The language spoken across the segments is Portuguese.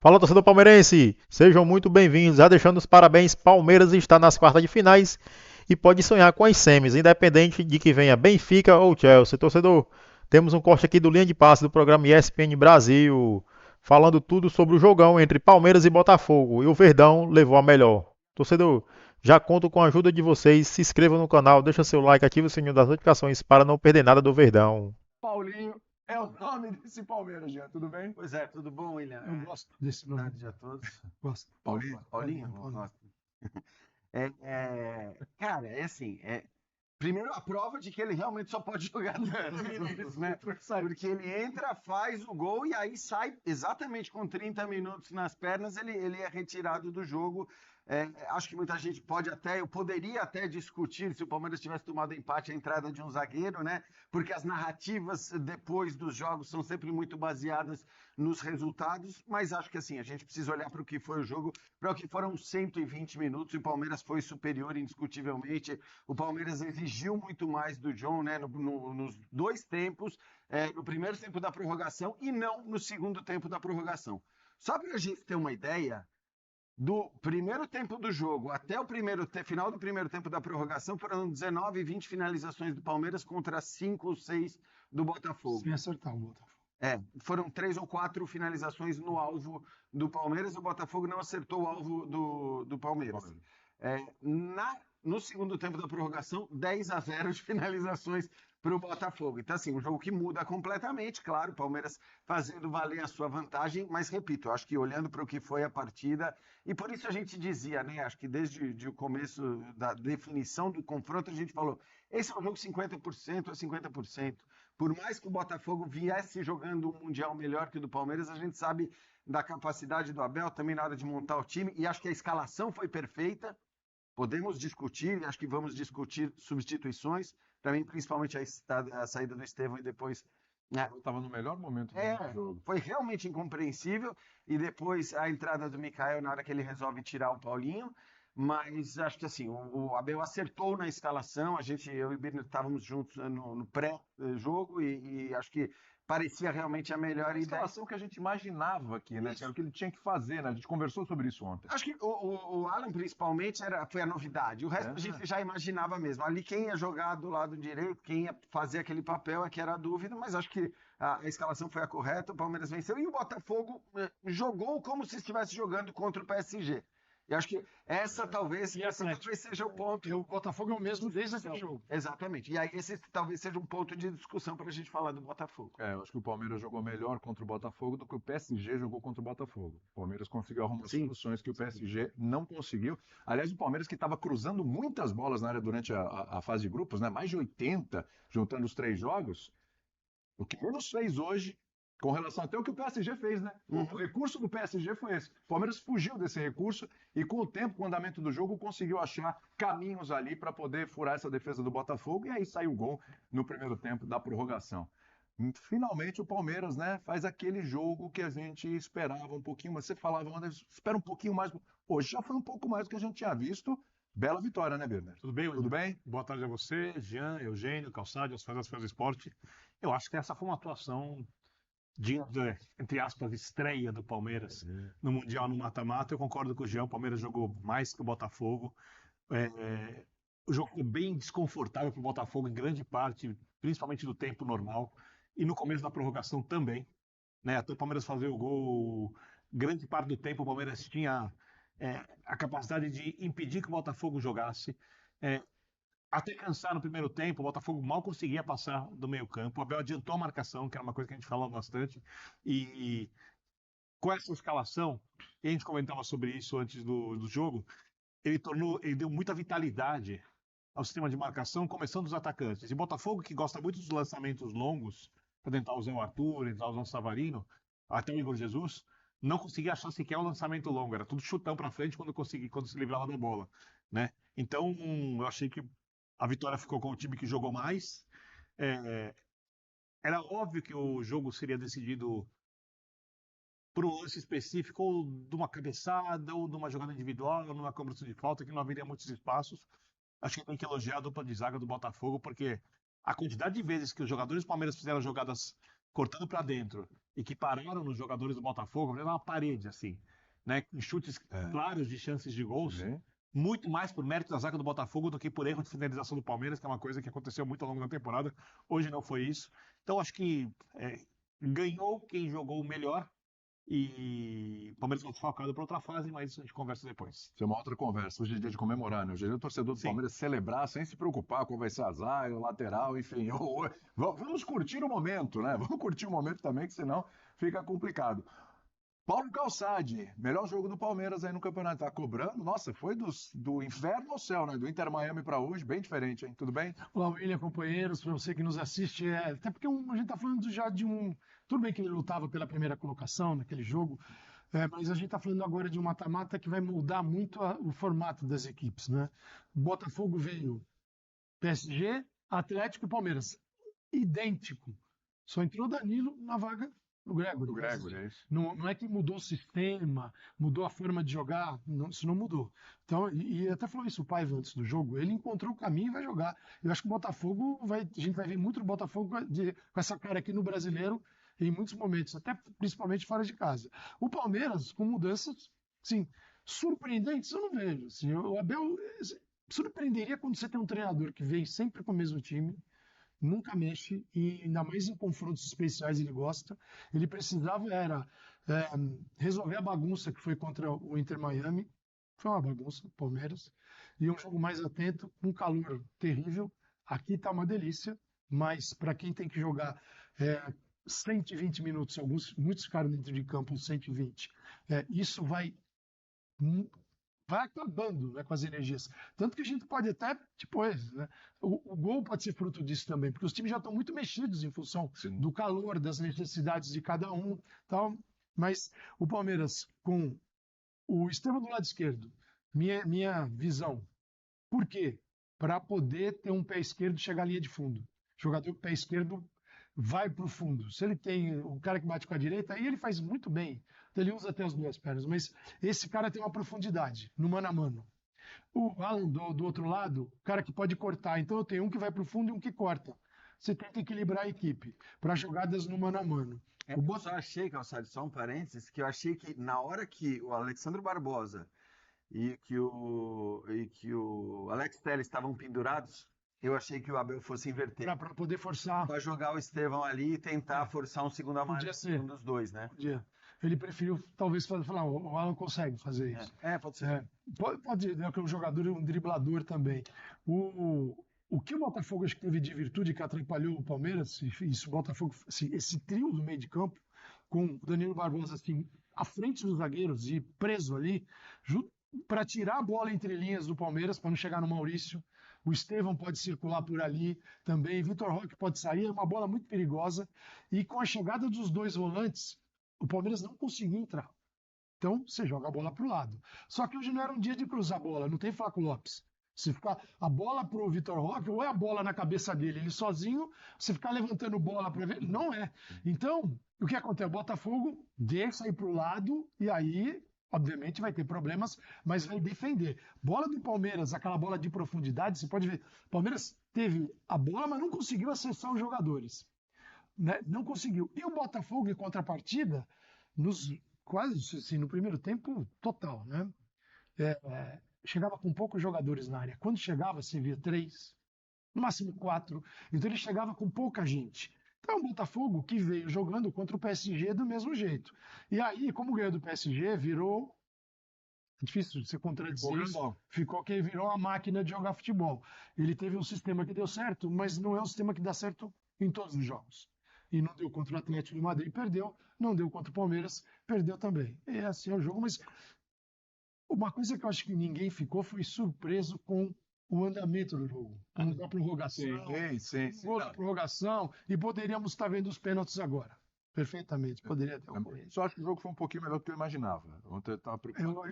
Fala, torcedor palmeirense! Sejam muito bem-vindos. Já deixando os parabéns, Palmeiras está nas quartas de finais e pode sonhar com as semis, independente de que venha Benfica ou Chelsea. Torcedor, temos um corte aqui do Linha de Passe do programa ESPN Brasil, falando tudo sobre o jogão entre Palmeiras e Botafogo, e o Verdão levou a melhor. Torcedor, já conto com a ajuda de vocês. Se inscreva no canal, deixa seu like, ativa o sininho das notificações para não perder nada do Verdão. Paulinho é o nome desse Palmeiras, Jean. Tudo bem? Pois é, tudo bom, William? Eu gosto desse Boa nome. tarde a todos. Gosto. Paulinho? Nossa. Cara, é assim, primeiro a prova de que ele realmente só pode jogar no minutos, né? Porque ele entra, faz o gol e aí sai exatamente com 30 minutos nas pernas, ele é retirado do jogo. Acho que muita gente eu poderia até discutir se o Palmeiras tivesse tomado empate a entrada de um zagueiro, né? Porque as narrativas depois dos jogos são sempre muito baseadas nos resultados, mas acho que assim, a gente precisa olhar para o que foi o jogo, para o que foram 120 minutos, e o Palmeiras foi superior indiscutivelmente. O Palmeiras exigiu muito mais do John, né? Nos dois tempos, no primeiro tempo da prorrogação e não no segundo tempo da prorrogação. Só para a gente ter uma ideia, do primeiro tempo do jogo até o final do primeiro tempo da prorrogação, foram 19, 20 finalizações do Palmeiras contra 5 ou 6 do Botafogo. Sem acertar o Botafogo. Foram 3 ou 4 finalizações no alvo do Palmeiras. O Botafogo não acertou o alvo do Palmeiras. No segundo tempo da prorrogação, 10-0 de finalizações para o Botafogo. Então, assim, um jogo que muda completamente, claro, o Palmeiras fazendo valer a sua vantagem, mas repito, acho que olhando para o que foi a partida, e por isso a gente dizia, né, acho que desde o começo da definição do confronto, a gente falou, esse é um jogo 50% a 50%. Por mais que o Botafogo viesse jogando um Mundial melhor que o do Palmeiras, a gente sabe da capacidade do Abel também na hora de montar o time, e acho que a escalação foi perfeita. Podemos discutir, acho que vamos discutir substituições. Para mim, principalmente a saída do Estevão e depois. Estava no melhor momento do jogo. Foi realmente incompreensível. E depois a entrada do Mikael na hora que ele resolve tirar o Paulinho. Mas acho que assim, o Abel acertou na escalação. Eu e o Birner estávamos juntos no pré-jogo e acho que parecia realmente a melhor A ideia. escalação que a gente imaginava aqui, né? Que era o que ele tinha que fazer, né? A gente conversou sobre isso ontem. Acho que o Alan, principalmente, foi a novidade. O resto a gente já imaginava mesmo. Ali, quem ia jogar do lado direito, quem ia fazer aquele papel, é que era a dúvida, mas acho que a escalação foi a correta, o Palmeiras venceu. E o Botafogo jogou como se estivesse jogando contra o PSG. E acho que essa talvez seja o ponto. E o Botafogo é o mesmo desde aquele jogo. Exatamente. E aí esse talvez seja um ponto de discussão para a gente falar do Botafogo. Eu acho que o Palmeiras jogou melhor contra o Botafogo do que o PSG jogou contra o Botafogo. O Palmeiras conseguiu arrumar soluções que o PSG não conseguiu. Aliás, o Palmeiras que estava cruzando muitas bolas na área durante a fase de grupos, né? Mais de 80, juntando os 3 jogos. O que menos fez hoje, com relação até ao que o PSG fez, né? O recurso do PSG foi esse. O Palmeiras fugiu desse recurso e com o tempo, com o andamento do jogo, conseguiu achar caminhos ali para poder furar essa defesa do Botafogo e aí saiu o gol no primeiro tempo da prorrogação. Finalmente o Palmeiras, né, faz aquele jogo que a gente esperava um pouquinho, mas você falava, espera um pouquinho mais. Hoje já foi um pouco mais do que a gente tinha visto. Bela vitória, né, Birner? Tudo bem, William? Tudo bem? Boa tarde a você, Jean, Eugênio, Calçade, aos fãs do esporte. Eu acho que essa foi uma atuação entre aspas, estreia do Palmeiras no Mundial no mata-mata. Eu concordo com o Jean, o Palmeiras jogou mais que o Botafogo. O jogo ficou bem desconfortável para o Botafogo em grande parte, principalmente do tempo normal. E no começo da prorrogação também. Né? Até o Palmeiras fazer o gol, grande parte do tempo o Palmeiras tinha a capacidade de impedir que o Botafogo jogasse. Até cansar no primeiro tempo, o Botafogo mal conseguia passar do meio campo. O Abel adiantou a marcação, que era uma coisa que a gente falava bastante. E com essa escalação, e a gente comentava sobre isso antes do jogo, ele deu muita vitalidade ao sistema de marcação, começando dos atacantes. E o Botafogo, que gosta muito dos lançamentos longos, para tentar usar o Arthur, tentar usar o Savarino, até o Igor Jesus, não conseguia achar sequer um lançamento longo. Era tudo chutão para frente quando se livrava da bola. Né? Então, eu achei que a vitória ficou com o time que jogou mais. Era óbvio que o jogo seria decidido por um lance específico, ou de uma cabeçada, ou de uma jogada individual, ou numa cobrança de falta, que não haveria muitos espaços. Acho que tem que elogiar a dupla de zaga do Botafogo, porque a quantidade de vezes que os jogadores do Palmeiras fizeram jogadas cortando para dentro e que pararam nos jogadores do Botafogo, era uma parede assim, né? Em chutes claros de chances de gols. Sim. Muito mais por mérito da zaga do Botafogo do que por erro de finalização do Palmeiras, que é uma coisa que aconteceu muito ao longo da temporada. Hoje não foi isso. Então acho que ganhou quem jogou melhor e o Palmeiras foi desfalcado para outra fase, mas isso a gente conversa depois. Isso é uma outra conversa. Hoje é dia de comemorar, né? Hoje é dia do torcedor do Sim. Palmeiras celebrar sem se preocupar qual vai ser a zaga, o lateral, enfim. Vamos curtir o momento, né? Vamos curtir o momento também, que senão fica complicado. Paulo Calçade, melhor jogo do Palmeiras aí no campeonato. Tá cobrando? Nossa, foi do inferno ao céu, né? Do Inter Miami para hoje, bem diferente, hein? Tudo bem? Olá, William, companheiros, para você que nos assiste, até porque a gente está falando já de um. Tudo bem que ele lutava pela primeira colocação naquele jogo, mas a gente está falando agora de um mata-mata que vai mudar muito o formato das equipes, né? Botafogo veio PSG, Atlético e Palmeiras. Idêntico. Só entrou Danilo na vaga do Gregory. O Gregory, é isso. Não é que mudou o sistema, mudou a forma de jogar, não, isso não mudou. Então, e até falou isso o Paiva antes do jogo, ele encontrou o caminho e vai jogar. Eu acho que o Botafogo, a gente vai ver muito o Botafogo com essa cara aqui no Brasileiro em muitos momentos, até principalmente fora de casa. O Palmeiras, com mudanças, sim, surpreendentes, eu não vejo. Assim, o Abel surpreenderia quando você tem um treinador que vem sempre com o mesmo time, nunca mexe, e ainda mais em confrontos especiais ele gosta. Ele precisava resolver a bagunça que foi contra o Inter Miami. Foi uma bagunça, Palmeiras. E um jogo mais atento, um calor terrível. Aqui está uma delícia, mas para quem tem que jogar 120 minutos, muitos ficaram dentro de campo 120, isso vai acabando, né, com as energias. Tanto que a gente pode até, depois, né, o gol pode ser fruto disso também, porque os times já estão muito mexidos em função do calor, das necessidades de cada um, tal. Mas o Palmeiras, com o Estevão do lado esquerdo, minha visão, por quê? Para poder ter um pé esquerdo e chegar à linha de fundo. Jogador com pé esquerdo vai para o fundo. Se ele tem o cara que bate com a direita, aí ele faz muito bem. Então ele usa até as duas pernas, mas esse cara tem uma profundidade no mano a mano. O Alan do outro lado, o cara que pode cortar. Então eu tenho um que vai para o fundo e um que corta. Você tenta equilibrar a equipe para jogadas no mano a mano. Eu só achei, Calçado, só um parênteses, que eu achei que na hora que o Alexandre Barbosa e que o Alex Telles estavam pendurados, eu achei que o Abel fosse inverter. Para poder forçar. Para jogar o Estevão ali e tentar forçar um segundo a mais um dos dois, né? Podia. Ele preferiu talvez falar, o Alan consegue fazer isso. Pode ser. Pode, né, que o jogador é um driblador também. O que o Botafogo acho que teve de virtude que atrapalhou o Palmeiras, isso, o Botafogo, assim, esse trio do meio de campo, com o Danilo Barbosa assim, à frente dos zagueiros e preso ali, para tirar a bola entre linhas do Palmeiras, para não chegar no Maurício. O Estevão pode circular por ali também. Vitor Roque pode sair. É uma bola muito perigosa. E com a chegada dos dois volantes, o Palmeiras não conseguiu entrar. Então, você joga a bola para o lado. Só que hoje não era um dia de cruzar a bola. Não tem Flaco Lopes. Se ficar a bola para o Vitor Roque, ou é a bola na cabeça dele, ele sozinho, você ficar levantando bola para ver, não é. Então, o que acontece? O Botafogo deixa ir para o lado e aí, obviamente, vai ter problemas, mas vai defender. Bola do Palmeiras, aquela bola de profundidade, você pode ver, o Palmeiras teve a bola, mas não conseguiu acessar os jogadores. Né? Não conseguiu. E o Botafogo, em contrapartida, quase assim, no primeiro tempo, total, né? Chegava com poucos jogadores na área. Quando chegava, você via 3, no máximo 4. Então ele chegava com pouca gente. Então o Botafogo que veio jogando contra o PSG do mesmo jeito. E aí, como ganhou do PSG, virou... É difícil de você contradizer isso. Virou uma máquina de jogar futebol. Ele teve um sistema que deu certo, mas não é um sistema que dá certo em todos os jogos. E não deu contra o Atlético de Madrid, perdeu. Não deu contra o Palmeiras, perdeu também. E assim é o jogo, mas... Uma coisa que eu acho que ninguém ficou foi surpreso com o andamento do jogo. Com a prorrogação. Sim. Gol da prorrogação. E poderíamos estar vendo os pênaltis agora. Perfeitamente. Poderia ter ocorrido. Só acho que o jogo foi um pouquinho melhor do que eu imaginava. Ontem eu estava preocupado.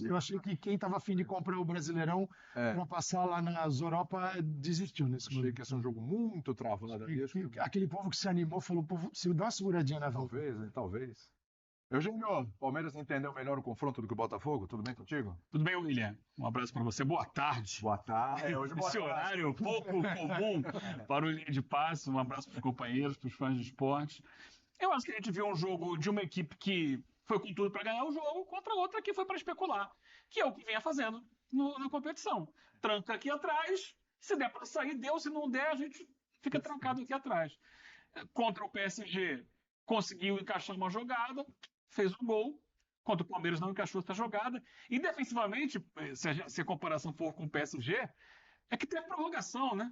Eu achei que quem estava afim de comprar o Brasileirão para passar lá nas Europa desistiu nesse momento. Achei que ia ser um jogo muito travado. Aquele povo que se animou falou, povo, se dá uma seguradinha na volta. Talvez. Eugênio, Palmeiras entendeu melhor o confronto do que o Botafogo? Tudo bem contigo? Tudo bem, William? Um abraço para você. Boa tarde. Boa tarde. Hoje Esse horário pouco comum para o Linha de Passe. Um abraço para os companheiros, para os fãs de esporte. Eu acho que a gente viu um jogo de uma equipe que foi com tudo para ganhar o jogo contra outra que foi para especular, que é o que vinha fazendo na competição. Tranca aqui atrás, se der para sair, deu, se não der, a gente fica trancado aqui atrás. Contra o PSG, conseguiu encaixar uma jogada, fez um gol. Contra o Palmeiras não encaixou essa jogada. E defensivamente, se a comparação for com o PSG, é que teve prorrogação, né?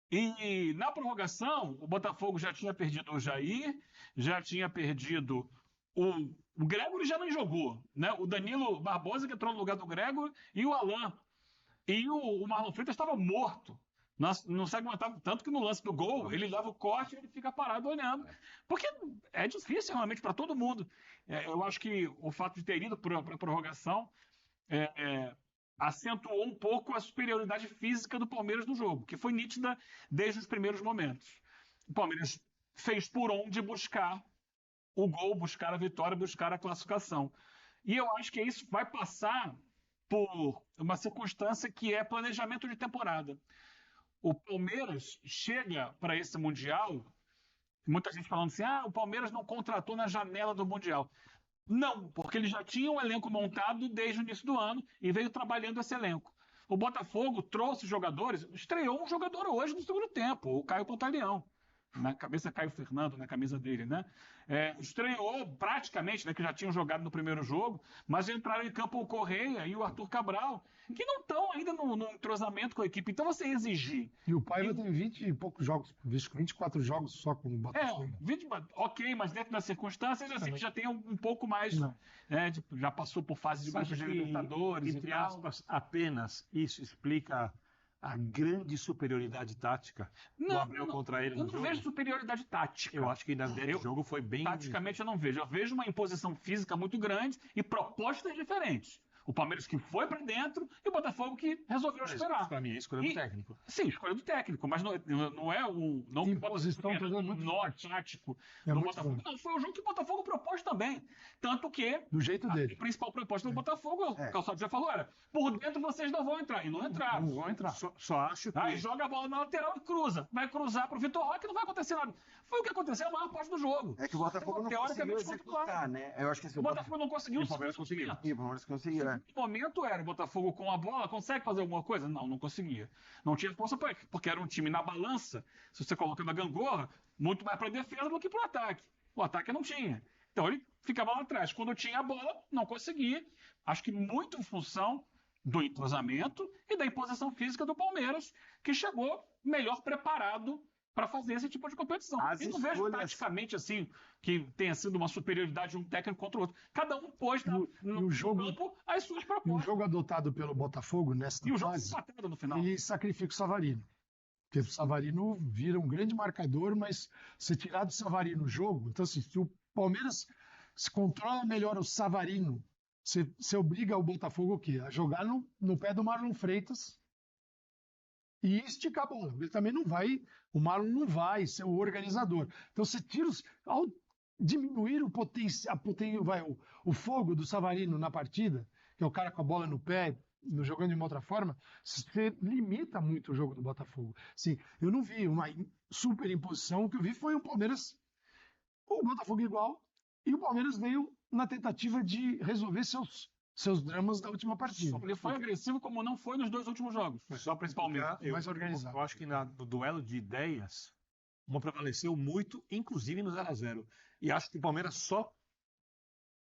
E na prorrogação, o Botafogo já tinha perdido o Jair, já tinha perdido o Gregório, já não jogou, né? O Danilo Barbosa, que entrou no lugar do Gregório, e o Alan. E o Marlon Freitas estava morto. Não se aguentava, tanto que no lance do gol, ele leva o corte e ele fica parado olhando. Porque é difícil realmente para todo mundo. Eu acho que o fato de ter ido para a prorrogação acentuou um pouco a superioridade física do Palmeiras no jogo, que foi nítida desde os primeiros momentos. O Palmeiras fez por onde buscar o gol, buscar a vitória, buscar a classificação. E eu acho que isso vai passar por uma circunstância que é planejamento de temporada. O Palmeiras chega para esse Mundial, muita gente falando assim, o Palmeiras não contratou na janela do Mundial. Não, porque ele já tinha um elenco montado desde o início do ano e veio trabalhando esse elenco. O Botafogo trouxe jogadores, estreou um jogador hoje no segundo tempo, o Caio Pantaleão. Na cabeça Caio Fernando, na camisa dele, né? Estreou praticamente, né, que já tinham jogado no primeiro jogo, mas entraram em campo o Correia e o Arthur Cabral, que não estão ainda no entrosamento com a equipe. Então você exigir. E o Paiva tem 20 e poucos jogos, 24 jogos só com o Botafogo. 20, ok, mas dentro das circunstâncias, assim, que já tem um pouco mais. Já passou por fase de grupos de Libertadores. Entre aspas, apenas isso explica a grande superioridade tática do Abel contra ele no jogo. Eu não vejo superioridade tática. Eu acho que na ideia do jogo foi bem... Taticamente eu não vejo. Eu vejo uma imposição física muito grande e propostas diferentes. O Palmeiras que foi para dentro e o Botafogo que resolveu esperar. Para mim é escolha do técnico. Sim, escolha do técnico, mas não é o... Não imposição toda muito tático do Botafogo. Não, foi o jogo que o Botafogo propôs também. Tanto que... Do jeito dele. A principal proposta do Botafogo, o Calçado já falou, era por dentro vocês não vão entrar. E não entraram. Não vão entrar. Só acho que... Aí joga a bola na lateral e cruza. Vai cruzar pro Vitor Roque e não vai acontecer nada. Foi o que aconteceu na maior parte do jogo. É que o Botafogo não conseguiu executar, né? Eu acho que o Botafogo não conseguiu. O Palmeiras conseguiu. E o Palmeiras conseguiu, No momento era o Botafogo com a bola, consegue fazer alguma coisa? Não conseguia. Não tinha força para porque era um time na balança, se você coloca na gangorra, muito mais para defesa do que para o ataque. O ataque não tinha. Então ele ficava lá atrás. Quando tinha a bola, não conseguia. Acho que muito em função do entrosamento e da imposição física do Palmeiras, que chegou melhor preparado para fazer esse tipo de competição. E não vejo taticamente assim que tenha sido uma superioridade de um técnico contra o outro. Cada um pôs no campo as suas propostas. E o jogo adotado pelo Botafogo nesta fase, no final. Ele sacrifica o Savarino. Porque o Savarino vira um grande marcador, mas se tirar do Savarino o jogo, então assim, se o Palmeiras se controla melhor o Savarino, você obriga o Botafogo o quê? A jogar no pé do Marlon Freitas e esticar a bola. Ele também não vai, o Marlon não vai ser o organizador. Então você tira ao diminuir o fogo do Savarino na partida, que é o cara com a bola no pé, jogando de uma outra forma, você limita muito o jogo do Botafogo. Sim, eu não vi uma super imposição, o que eu vi foi o Botafogo igual, e o Palmeiras veio na tentativa de resolver seus dramas da última partida. Ele foi agressivo como não foi nos dois últimos jogos. Só para explicar, mais organizado. Eu acho que no duelo de ideias, uma prevaleceu muito, inclusive no 0x0. E acho que o Palmeiras só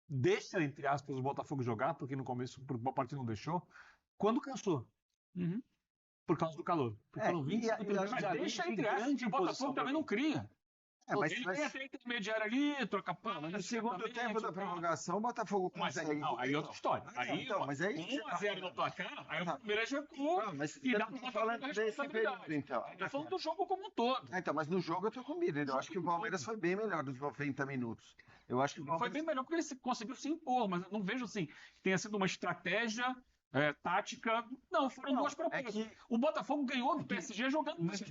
deixa, entre aspas, o Botafogo jogar, porque no começo a partida não deixou, quando cansou. Por causa do calor. Deixa entre aspas, o Botafogo também não cria. Mas ele tem até intermediário ali, troca passe. No segundo tempo da prorrogação, o Botafogo consegue. Aí é outra história. Aí, mas aí 1x0 no placar, aí o Palmeiras recua e dá pra falando desse período, então. Tá falando do jogo como um todo. Então, mas no jogo eu tô com o Miller. Eu acho que o Palmeiras foi bem melhor nos 90 minutos. Eu acho que foi bem melhor porque ele conseguiu se impor, mas eu não vejo assim que tenha sido uma estratégia tática. Não, foram duas propostas. O Botafogo ganhou do PSG jogando. Mas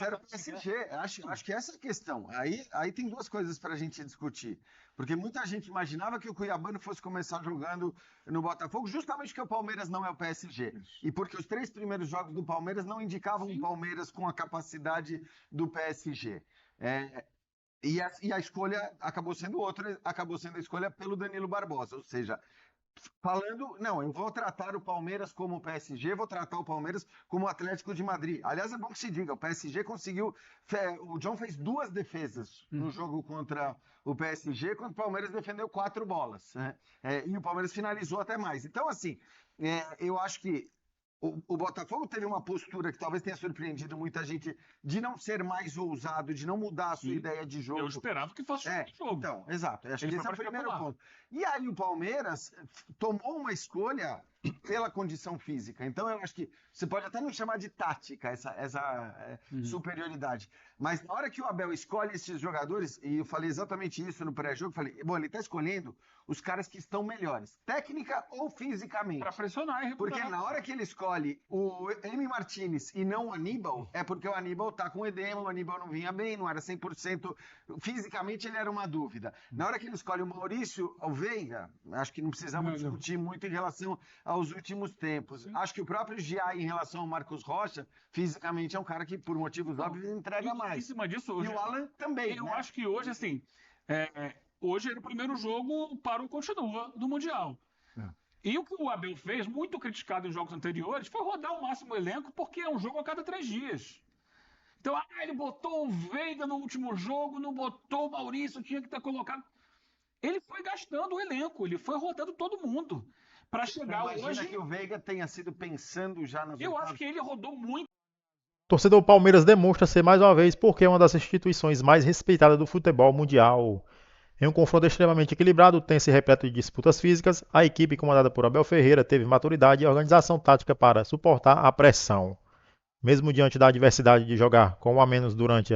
era o PSG. Acho que essa é a questão. Aí tem duas coisas para a gente discutir. Porque muita gente imaginava que o Cuiabano fosse começar jogando no Botafogo, justamente porque o Palmeiras não é o PSG. E porque os 3 primeiros jogos do Palmeiras não indicavam um Palmeiras com a capacidade do PSG. E a escolha acabou sendo outra, acabou sendo a escolha pelo Danilo Barbosa, ou seja, não, eu vou tratar o Palmeiras como o PSG, vou tratar o Palmeiras como o Atlético de Madrid. Aliás, é bom que se diga, o PSG conseguiu, o John fez 2 defesas no jogo contra o PSG, quando o Palmeiras defendeu 4 bolas, né? E o Palmeiras finalizou até mais. Então, assim, eu acho que o Botafogo teve uma postura que talvez tenha surpreendido muita gente de não ser mais ousado, de não mudar a sua ideia de jogo. Eu esperava que fosse jogo. Então, exato. Acho Ele que foi esse é o pra primeiro especular. ponto. E aí o Palmeiras tomou uma escolha pela condição física. Então eu acho que você pode até não chamar de tática essa superioridade. Mas na hora que o Abel escolhe esses jogadores, e eu falei exatamente isso no pré-jogo, falei, bom, ele está escolhendo os caras que estão melhores, técnica ou fisicamente. Pra pressionar e Porque recuperar. na hora que ele escolhe o Emi Martinez e não o Aníbal, é porque o Aníbal tá com edema, o Aníbal não vinha bem, não era 100%. Fisicamente ele era uma dúvida. Na hora que ele escolhe o Maurício, o Veiga, acho que não precisamos discutir muito em relação aos últimos tempos. Acho que o próprio Gia, em relação ao Marcos Rocha, fisicamente é um cara que, por motivos óbvios, entrega Em mais. cima disso, E hoje, o Alan também, eu né? acho que hoje, assim, hoje era o primeiro jogo para o continua do Mundial. E o que o Abel fez, muito criticado em jogos anteriores, foi rodar o máximo elenco, porque é um jogo a cada 3 dias. Então, ele botou o Veiga no último jogo, não botou o Maurício, tinha que ter colocado. Ele foi gastando o elenco, ele foi rodando todo mundo. Para chegar Imagina hoje, que o Veiga tenha sido pensando já nas eu oitavas. acho que ele rodou muito. Torcedor Palmeiras demonstra ser mais uma vez porque é uma das instituições mais respeitadas do futebol mundial. Em um confronto extremamente equilibrado, tenso e repleto de disputas físicas, a equipe comandada por Abel Ferreira teve maturidade e organização tática para suportar a pressão. Mesmo diante da adversidade de jogar com 1 a menos durante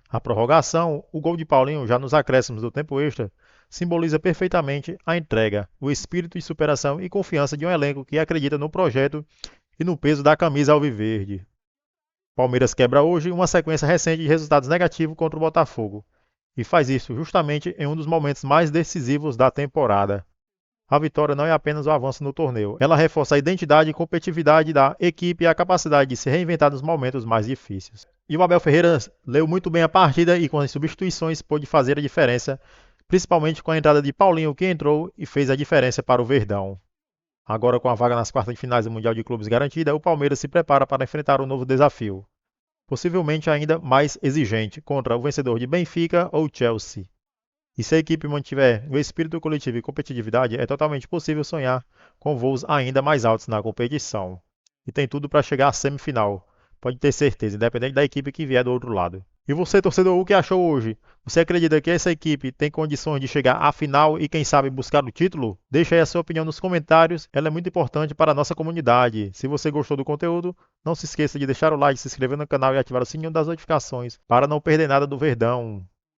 a prorrogação, o gol de Paulinho, já nos acréscimos do tempo extra, simboliza perfeitamente a entrega, o espírito de superação e confiança de um elenco que acredita no projeto e no peso da camisa alviverde. Palmeiras quebra hoje uma sequência recente de resultados negativos contra o Botafogo, e faz isso justamente em um dos momentos mais decisivos da temporada. A vitória não é apenas o avanço no torneio, ela reforça a identidade e competitividade da equipe e a capacidade de se reinventar nos momentos mais difíceis. E o Abel Ferreira leu muito bem a partida e com as substituições pôde fazer a diferença, principalmente com a entrada de Paulinho, que entrou e fez a diferença para o Verdão. Agora, com a vaga nas quartas de finais do Mundial de Clubes garantida, o Palmeiras se prepara para enfrentar um novo desafio, possivelmente ainda mais exigente, contra o vencedor de Benfica ou Chelsea. E se a equipe mantiver o espírito coletivo e competitividade, é totalmente possível sonhar com voos ainda mais altos na competição. E tem tudo para chegar à semifinal, pode ter certeza, independente da equipe que vier do outro lado. E você, torcedor, o que achou hoje? Você acredita que essa equipe tem condições de chegar à final e, quem sabe, buscar o título? Deixa aí a sua opinião nos comentários, ela é muito importante para a nossa comunidade. Se você gostou do conteúdo, não se esqueça de deixar o like, se inscrever no canal e ativar o sininho das notificações para não perder nada do Verdão.